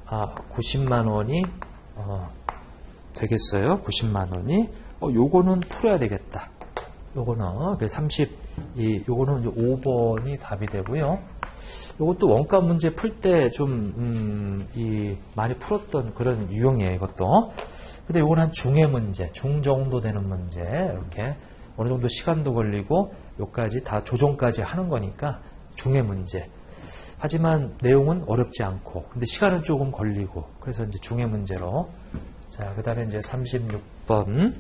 90만 원이 되겠어요. 90만 원이. 요거는 풀어야 되겠다. 요거는 30, 요거는 이제 5번이 답이 되고요. 요것도 원가 문제 풀 때 좀 많이 풀었던 그런 유형이에요. 이것도. 근데 요건 한 중의 문제, 중 정도 되는 문제. 이렇게 어느 정도 시간도 걸리고 요까지 다 조정까지 하는 거니까 중의 문제. 하지만 내용은 어렵지 않고, 근데 시간은 조금 걸리고, 그래서 이제 중의 문제로. 자, 그 다음에 이제 36번.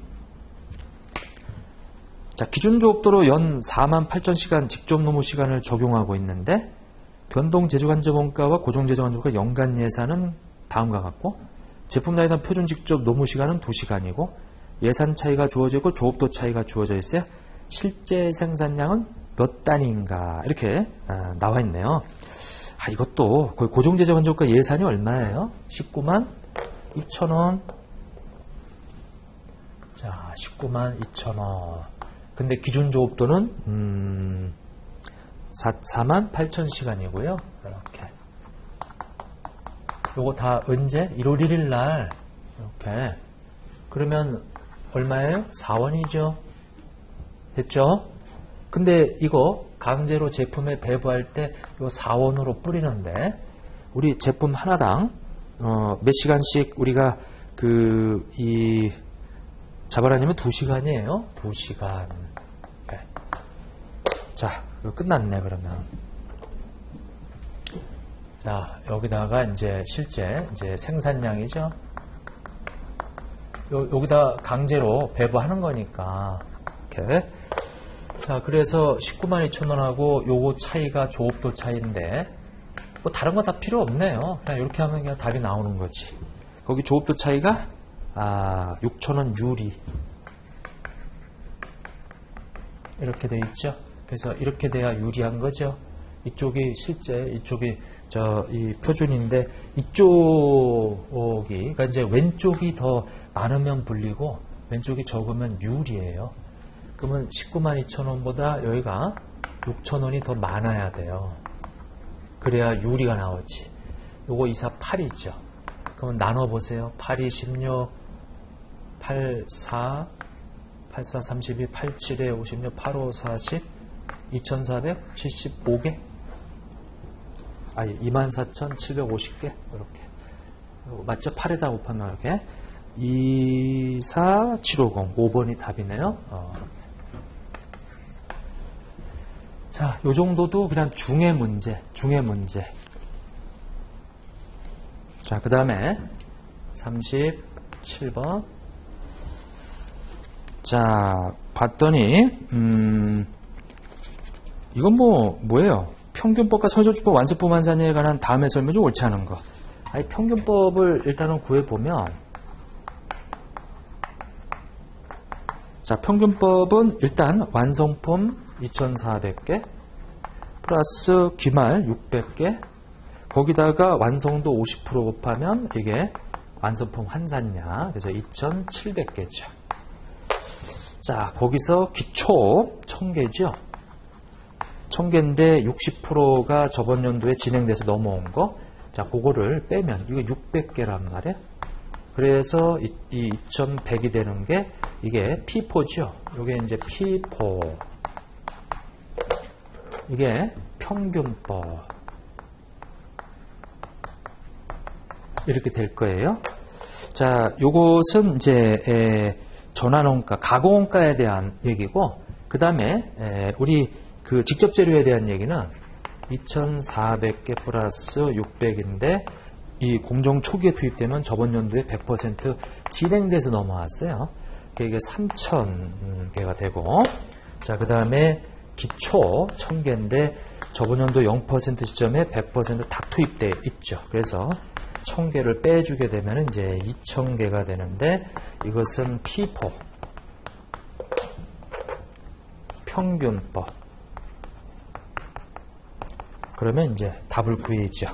자, 기준조업도로 연 48,000시간 직접 노무 시간을 적용하고 있는데, 변동 제조간접원가와 고정 제조간접원가 연간 예산은 다음과 같고, 제품 나이단 표준 직접 노무 시간은 2시간이고, 예산 차이가 주어지고 조업도 차이가 주어져 있어요. 실제 생산량은 몇 단위인가, 이렇게 나와 있네요. 이것도 고정 제조간접원가 예산이 얼마예요? 19만 2천원. 자, 19만 2천원. 근데 기준 조업도는 4만 8천 시간이고요. 이렇게. 요거 다 언제? 1월 1일 날. 이렇게. 그러면 얼마예요? 4원이죠. 됐죠? 근데 이거 강제로 제품에 배부할 때 요 4원으로 뿌리는데 우리 제품 하나당 몇 시간씩 우리가 잡아라니면 2시간이에요. 2시간. 네. 자, 끝났네, 그러면. 자, 여기다가 이제 실제 이제 생산량이죠. 여기다 강제로 배부하는 거니까. 이렇게. 자, 그래서 19만 2천원하고 요거 차이가 조업도 차이인데, 뭐 다른 거 다 필요 없네요. 그냥 이렇게 하면 그냥 답이 나오는 거지. 거기 조업도 차이가 6천원 유리. 이렇게 돼 있죠. 그래서 이렇게 돼야 유리한 거죠. 이쪽이 실제 이쪽이 이 표준인데 이쪽이 그러니까 이제 왼쪽이 더 많으면 불리고 왼쪽이 적으면 유리예요. 그러면 192,000원보다 여기가 6,000원이 더 많아야 돼요. 그래야 유리가 나오지. 요거 248이죠. 그러면 나눠보세요. 82, 16, 84, 84, 32, 87에 56, 85, 40, 2,475개? 아니, 24,750개? 이렇게. 맞죠? 8에다 곱하면 이렇게. 24750. 5번이 답이네요. 자, 요 정도도 그냥 중의 문제. 자, 그 다음에 37번. 자, 봤더니, 이건 뭐예요? 평균법과 선소주법 완수법 환산에 관한 다음의 설명 중 옳지 않은 거. 아니, 평균법을 일단은 구해보면, 자, 평균법은 일단 완성품 2,400개, 플러스 기말 600개, 거기다가 완성도 50% 곱하면 이게 완성품 환산량, 그래서 2,700개죠. 자, 거기서 기초 1,000개죠. 1,000개인데 60%가 저번 연도에 진행돼서 넘어온 거. 자, 그거를 빼면 이거 600개란 말이에요. 그래서 이 2,100이 되는 게 이게 P4죠. 이게 이제 P4. 이게 평균법. 이렇게 될 거예요. 자, 요것은 이제 전환원가, 가공원가에 대한 얘기고, 그 다음에 우리 그 직접 재료에 대한 얘기는 2,400개 플러스 600인데 이 공정 초기에 투입되면 저번 연도에 100% 진행돼서 넘어왔어요. 이게 3,000개가 되고, 자, 그 다음에 기초 1,000개인데 저번 연도 0% 시점에 100% 다 투입돼 있죠. 그래서 1,000개를 빼주게 되면 이제 2,000개가 되는데 이것은 P4 평균법. 그러면 이제 답을 구해야죠.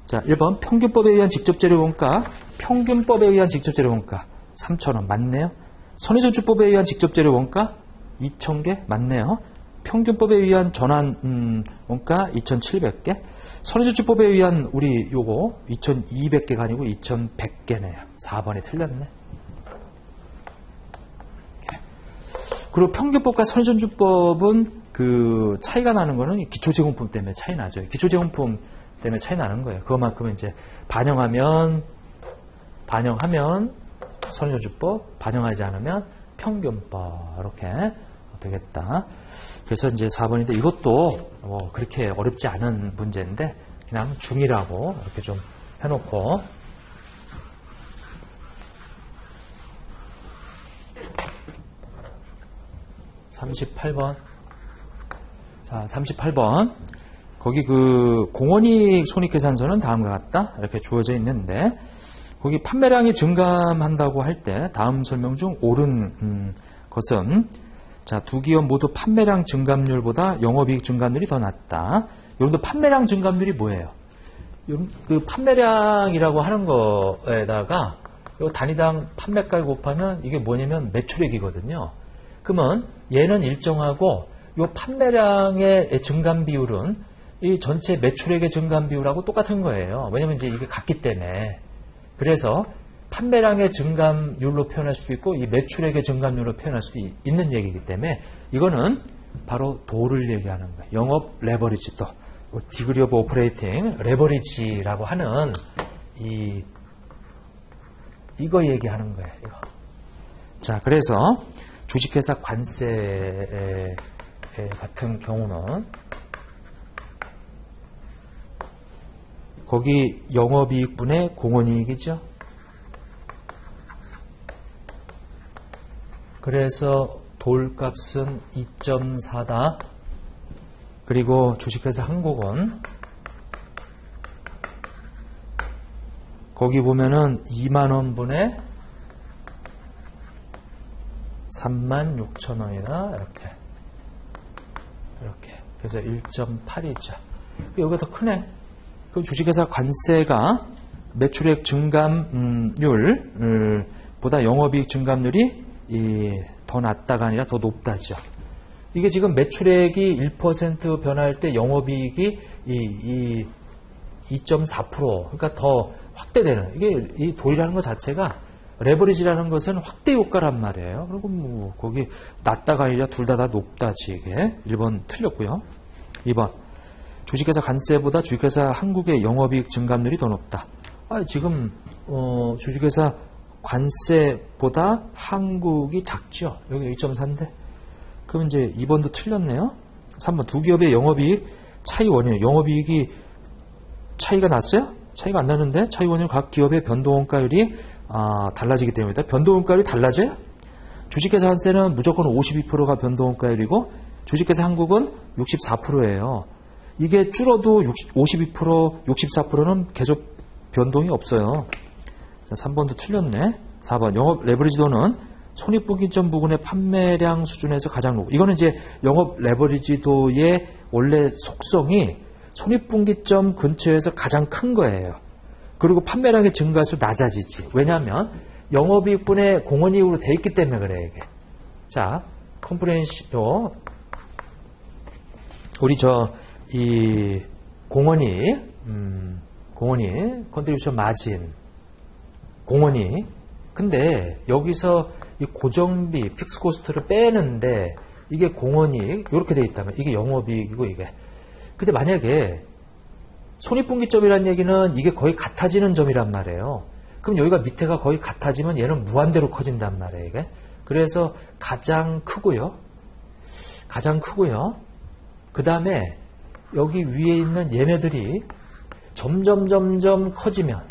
자, 1번 평균법에 의한 직접재료 원가. 평균법에 의한 직접재료 원가 3,000원 맞네요. 선의선주법에 의한 직접재료 원가 2,000개 맞네요. 평균법에 의한 전환 원가 2,700개. 선의선주법에 의한 우리 요거 2,200개가 아니고 2,100개네요. 4번이 틀렸네. 그리고 평균법과 선의선주법은 그 차이가 나는 거는 기초제공품 때문에 차이 나죠. 기초제공품 때문에 차이 나는 거예요. 그것만큼은 이제 반영하면 선의선주법, 반영하지 않으면 평균법 이렇게 되겠다. 그래서 이제 4번인데 이것도 그렇게 어렵지 않은 문제인데 그냥 중이라고 이렇게 좀 해놓고, (38번) 자, 38번 거기 그 공원이익 손익계산서는 다음과 같다 이렇게 주어져 있는데, 거기 판매량이 증감한다고 할 때 다음 설명 중 옳은 것은, 자, 두 기업 모두 판매량 증감률보다 영업이익 증감률이 더 낮다. 여러분들 판매량 증감률이 뭐예요? 그 판매량이라고 하는 거에다가 요 단위당 판매가를 곱하면 이게 뭐냐면 매출액이거든요. 그러면 얘는 일정하고 요 판매량의 증감 비율은 이 전체 매출액의 증감 비율하고 똑같은 거예요. 왜냐면 이제 이게 같기 때문에. 그래서 판매량의 증감률로 표현할 수도 있고 이 매출액의 증감률로 표현할 수도 있는 얘기이기 때문에 이거는 바로 도를 얘기하는 거예요. 영업 레버리지, 또 디그리 오브 오퍼레이팅 레버리지라고 하는 이거 얘기하는 거예요. 이거. 자, 그래서 주식회사 관세 같은 경우는 거기 영업이익분의 공원이익이죠. 그래서 돌값은 2.4다. 그리고 주식회사 한국은 거기 보면은 20,000원분에 36,000원이다. 이렇게 그래서 1.8이죠. 여기가 더 크네. 그럼 주식회사 관세가 매출액 증감률 보다 영업이익 증감률이 더 낮다가 아니라 더 높다죠. 이게 지금 매출액이 1% 변할 때 영업이익이 2.4% 그러니까 더 확대되는 이게 이 돌이라는 것 자체가 레버리지라는 것은 확대 효과란 말이에요. 그리고 뭐 거기 낮다가 아니라 둘 다 높다지 이게 1번 틀렸고요. 2번 주식회사 관세보다 주식회사 한국의 영업이익 증감률이 더 높다. 지금 주식회사 관세보다 한국이 작죠. 여기 2.4인데. 그럼 이제 2번도 틀렸네요. 3번 두 기업의 영업이익 차이 원인. 영업이익이 차이가 났어요? 차이가 안 나는데 차이 원인 각 기업의 변동원가율이 달라지기 때문이다. 변동원가율이 달라져요? 주식회사 관세는 무조건 52%가 변동원가율이고 주식회사 한국은 64%예요. 이게 줄어도 52%, 64%는 계속 변동이 없어요. 자, 3번도 틀렸네. 4번 영업 레버리지도는 손익분기점 부근의 판매량 수준에서 가장 높고 이거는 이제 영업 레버리지도의 원래 속성이 손익분기점 근처에서 가장 큰 거예요. 그리고 판매량의 증가수 낮아지지. 왜냐하면 영업이익분의 공원이익으로 돼 있기 때문에 그래 이게. 자, 컴프레hen시요 우리 이 공원이익 컨트리뷰션 마진 공원이익 근데 여기서 이 고정비 픽스 코스트를 빼는데 이게 공원이익 이렇게 돼 있다면 이게 영업이익이고 이게 근데 만약에 손익분기점이라는 얘기는 이게 거의 같아지는 점이란 말이에요. 그럼 여기가 밑에가 거의 같아지면 얘는 무한대로 커진단 말이에요. 이게. 그래서 가장 크고요. 그 다음에 여기 위에 있는 얘네들이 점점 커지면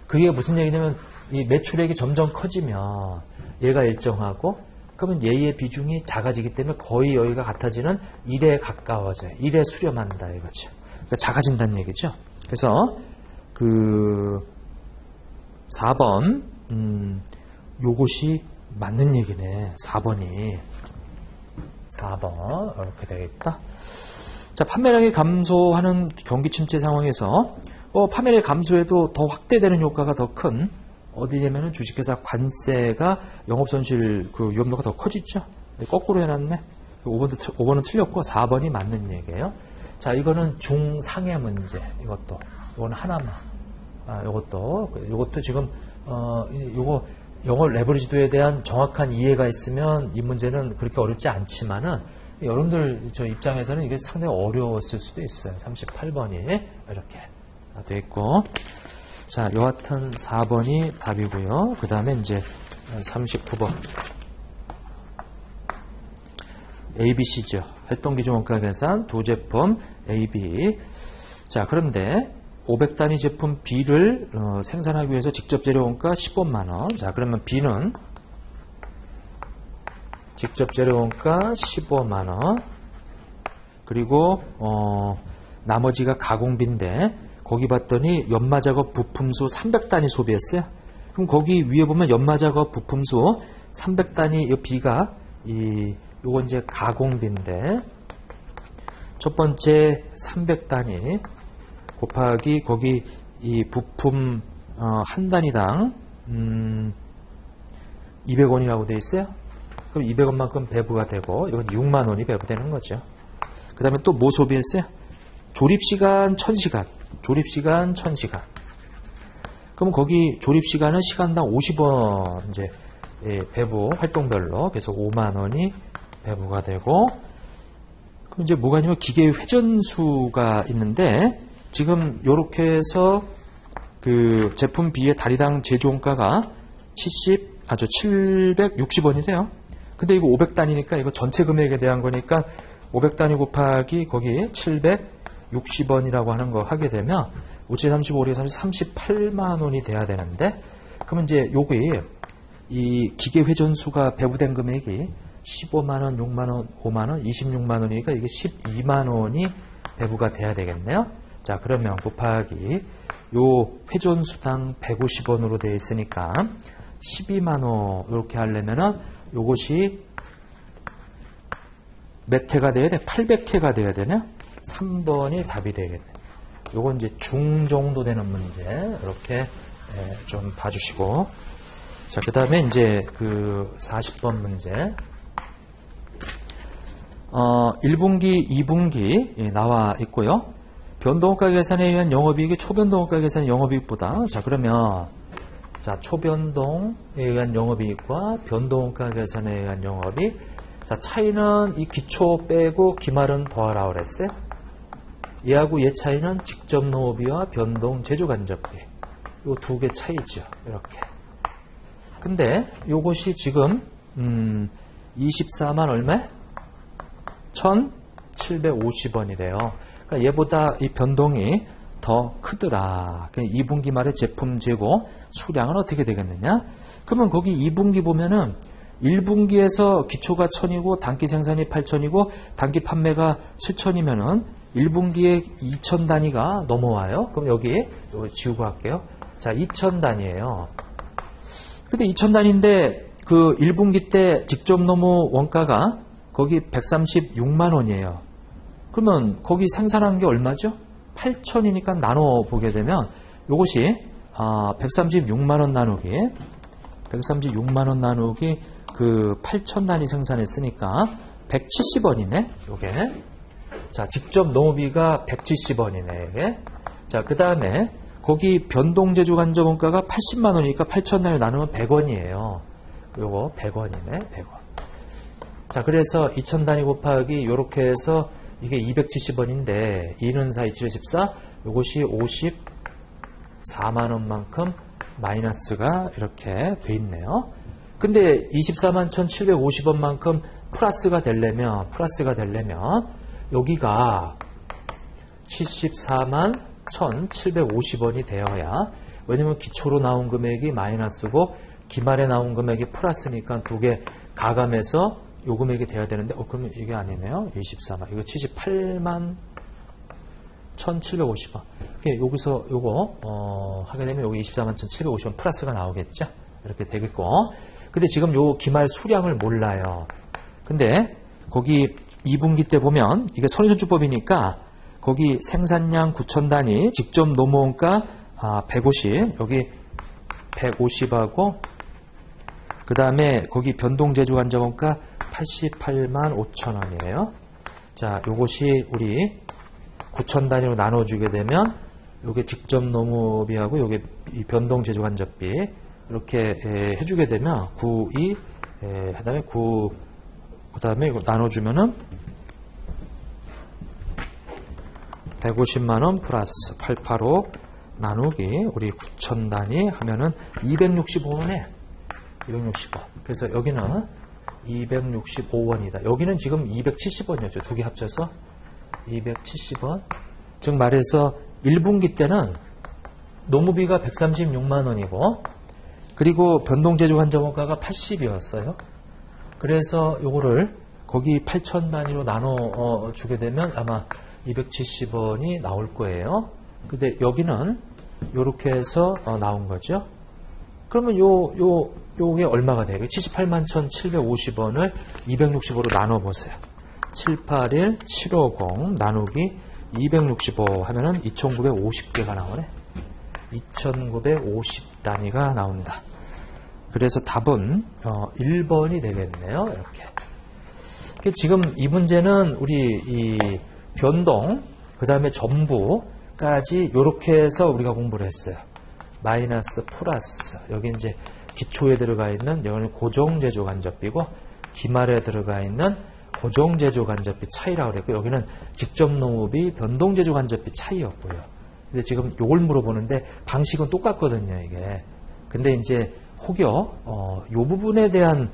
그게 무슨 얘기냐면 이 매출액이 점점 커지면 얘가 일정하고 그러면 얘의 비중이 작아지기 때문에 거의 여기가 같아지는 1에 가까워져요. 1에 수렴한다 이거죠. 그러니까 작아진다는 얘기죠. 그래서 그 4번 요것이 맞는 얘기네. 4번이 4번 이렇게 되겠다. 자, 판매량이 감소하는 경기 침체 상황에서 판매량이 감소해도 더 확대되는 효과가 더 큰 어디냐면은 주식회사 관세가 영업손실 그 위험도가 더 커지죠. 거꾸로 해놨네. 5번은 틀렸고 4번이 맞는 얘기예요. 자, 이거는 중상해 문제. 이거는 하나만. 이것도 지금 요거 영업 레버리지도에 대한 정확한 이해가 있으면 이 문제는 그렇게 어렵지 않지만은 여러분들 저 입장에서는 이게 상당히 어려웠을 수도 있어요. 38번이 이렇게 돼 있고. 자, 여하튼 4번이 답이고요. 그 다음에 이제 39번. ABC죠. 활동기준원가 계산 두 제품 AB. 자, 그런데 500단위 제품 B를 생산하기 위해서 직접 재료원가 15만원. 자, 그러면 B는 직접 재료원가 15만원. 그리고 나머지가 가공비인데 거기 봤더니 연마작업 부품수 300단위 소비했어요. 그럼 거기 위에 보면 연마작업 부품수 300단위 이 B가 요거 이제 가공비인데 첫 번째 300단위 곱하기 거기 이 부품 한 단위당 200원이라고 돼 있어요. 그럼 200원만큼 배부가 되고 이건 6만 원이 배부되는 거죠. 그 다음에 또 뭐 소비했어요? 조립시간 1000시간. 조립시간 1000시간. 그럼 거기 조립시간은 시간당 50원 이제 배부 활동별로 그래서 5만 원이 배부가 되고 그럼 이제 뭐가 있냐면 기계 회전수가 있는데 지금 요렇게 해서 그 제품 B의 다리당 제조원가가 760원이 돼요. 근데 이거 500단위니까 이거 전체 금액에 대한 거니까 500단위 곱하기 거기 760원이라고 하는 거 하게 되면 5735, 38만 원이 돼야 되는데 그러면 이제 요기 이 기계 회전수가 배부된 금액이 15만 원, 6만 원, 5만 원, 26만 원이니까 이게 12만 원이 배부가 돼야 되겠네요. 자, 그러면 곱하기 요 회전수당 150원으로 되어 있으니까 12만 원 이렇게 하려면은 요것이 몇 회가 돼야 돼? 800회가 돼야 되냐? 3번이 답이 되겠네. 요건 이제 중 정도 되는 문제. 이렇게 좀 봐주시고. 자, 그 다음에 이제 그 40번 문제. 1분기, 2분기 나와 있고요. 변동원가 계산에 의한 영업이익이 초변동원가 계산의 영업이익보다. 자, 그러면 자, 초변동에 의한 영업이익과 변동원가 계산에 의한 영업이익. 자, 차이는 이 기초 빼고 기말은 더하라고 그랬어요. 얘하고 얘 차이는 직접 농업비와 변동 제조 간접비. 요 두 개 차이죠. 이렇게. 근데 요것이 지금 24만 얼마? 1,750원이래요. 그러니까 얘보다 이 변동이 더 크더라. 2분기 말에 제품 재고 수량은 어떻게 되겠느냐? 그러면 거기 2분기 보면은 1분기에서 기초가 1,000이고 단기 생산이 8,000이고 단기 판매가 7,000이면은 1분기에 2,000 단위가 넘어와요. 그럼 여기 이거 지우고 할게요. 자, 2,000 단위예요. 근데 2,000 단위인데 그 1분기 때 직접 노무 원가가 거기 136만 원이에요. 그러면 거기 생산한 게 얼마죠? 8,000이니까 나눠 보게 되면 요것이 136만 원 나누기 136만 원 나누기 그 8,000 단위 생산했으니까 170원이네. 요게. 자, 직접 농업비가 170원이네. 이게. 자, 그 다음에 거기 변동제조 간접원가가 80만 원이니까 8,000 단위 나누면 100원이에요. 요거 100원이네. 100원. 자, 그래서 2,000 단위 곱하기 요렇게 해서 이게 270원인데 2는 4, 27에 14 요것이 54만 원만큼 마이너스가 이렇게 돼 있네요. 근데 24만 1,750원만큼 플러스가 되려면 여기가 74만 1,750원이 되어야, 왜냐면 기초로 나온 금액이 마이너스고 기말에 나온 금액이 플러스니까 두 개 가감해서 요 금액이 돼야 되는데 그러면 이게 아니네요. 24만 이거 78만 1,750원. 여기서 요거 하게 되면 여기 24만 1,750원 플러스가 나오겠죠. 이렇게 되겠고. 근데 지금 요 기말 수량을 몰라요. 근데 거기 2분기 때 보면 이게 선의선주법이니까 거기 생산량 9,000 단위, 직접 노무원가 150, 여기 150하고 그 다음에 거기 변동제조간접원가 88만 5천 원이에요. 자, 요것이 우리 9,000 단위로 나눠주게 되면 요게 직접 노무비하고 요게 변동제조간접비 이렇게 해주게 되면 92, 그 다음에 9, 그 다음에 이거 나눠주면은 150만원 플러스 885 나누기 우리 9,000 단위 하면은 265원에 265원. 그래서 여기는 265원이다. 여기는 지금 270원이었죠. 두 개 합쳐서 270원. 즉 말해서 1분기 때는 노무비가 136만 원이고 그리고 변동제조 간접원가가 80이었어요. 그래서 요거를 거기 8,000 단위로 나눠 주게 되면 아마 270원이 나올 거예요. 근데 여기는 요렇게 해서 나온 거죠. 그러면 요게 얼마가 돼요? 78만 1,750원을 265로 나눠 보세요. 781, 750 나누기 265 하면은 2,950개가 나오네. 2,950 단위가 나온다. 그래서 답은 1번이 되겠네요. 이렇게. 지금 이 문제는 우리 이 변동, 그 다음에 전부까지 이렇게 해서 우리가 공부를 했어요. 마이너스, 플러스. 여기 이제 기초에 들어가 있는 여기는 고정제조 간접비고 기말에 들어가 있는 고정제조 간접비 차이라고 그랬고 여기는 직접 농업이 변동제조 간접비 차이였고요. 근데 지금 요걸 물어보는데 방식은 똑같거든요, 이게. 근데 이제 혹여 요 부분에 대한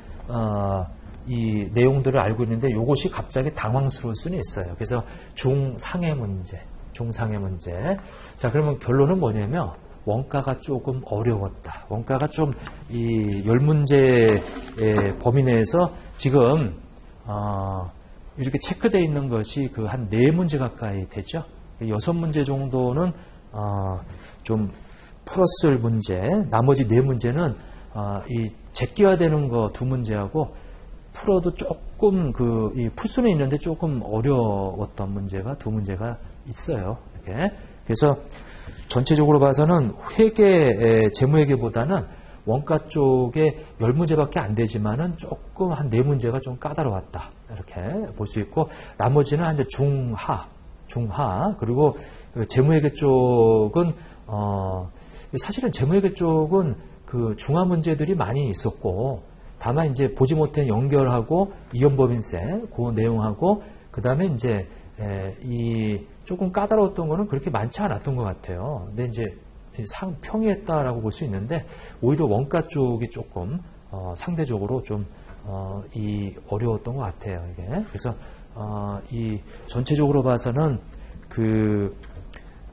이 내용들을 알고 있는데 요것이 갑자기 당황스러울 수는 있어요. 그래서 중상의 문제. 자, 그러면 결론은 뭐냐면 원가가 조금 어려웠다. 원가가 좀 이 10문제의 범위 내에서 지금 이렇게 체크되어 있는 것이 그 한 4문제 가까이 되죠. 6문제 정도는 좀 풀었을 문제, 나머지 4문제는 이 제끼화되는 거 2문제하고 풀어도 조금 풀 수는 있는데 조금 어려웠던 문제가 두 문제가 있어요. 이렇게. 그래서 전체적으로 봐서는 재무회계보다는 원가 쪽에 10문제밖에 안 되지만은 조금 한 4문제가 좀 까다로웠다. 이렇게 볼 수 있고, 나머지는 한 중하, 그리고 재무회계 쪽은, 사실은 재무회계 쪽은 중하 문제들이 많이 있었고, 다만 이제 보지 못한 연결하고 이연법인세, 그 내용하고, 그 다음에 이제, 조금 까다로웠던 거는 그렇게 많지 않았던 것 같아요. 근데 이제 평이했다라고 볼 수 있는데, 오히려 원가 쪽이 조금, 상대적으로 좀, 어려웠던 것 같아요, 이게. 그래서, 전체적으로 봐서는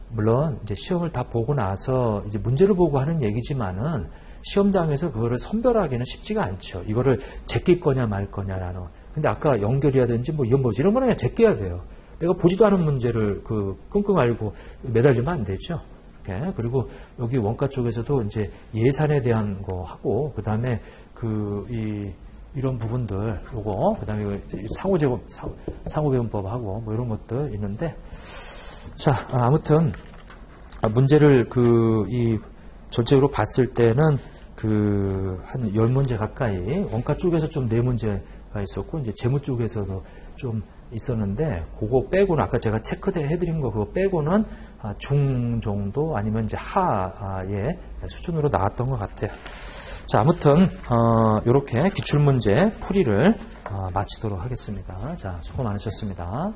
물론 이제 시험을 다 보고 나서 이제 문제를 보고 하는 얘기지만은, 시험장에서 그거를 선별하기는 쉽지가 않죠. 이거를 제낄 거냐 말 거냐라는. 근데 아까 연결이라든지 이연법인세 이런 거는 그냥 제껴야 돼요. 내가 보지도 않은 문제를 끙끙 앓고 매달리면 안 되죠. 이렇게. 그리고 여기 원가 쪽에서도 이제 예산에 대한 거 하고, 그 다음에 이런 부분들, 그 다음에 상호배분법하고 이런 것들 있는데, 자, 아무튼, 문제를 전체적으로 봤을 때는 한 10문제 가까이, 원가 쪽에서 좀 4문제가 있었고, 이제 재무 쪽에서도 좀 있었는데, 그거 빼고는, 아까 제가 체크해드린 거 그거 빼고는 중 정도 아니면 이제 하의 수준으로 나왔던 것 같아요. 자, 아무튼, 이렇게 기출문제 풀이를 마치도록 하겠습니다. 자, 수고 많으셨습니다.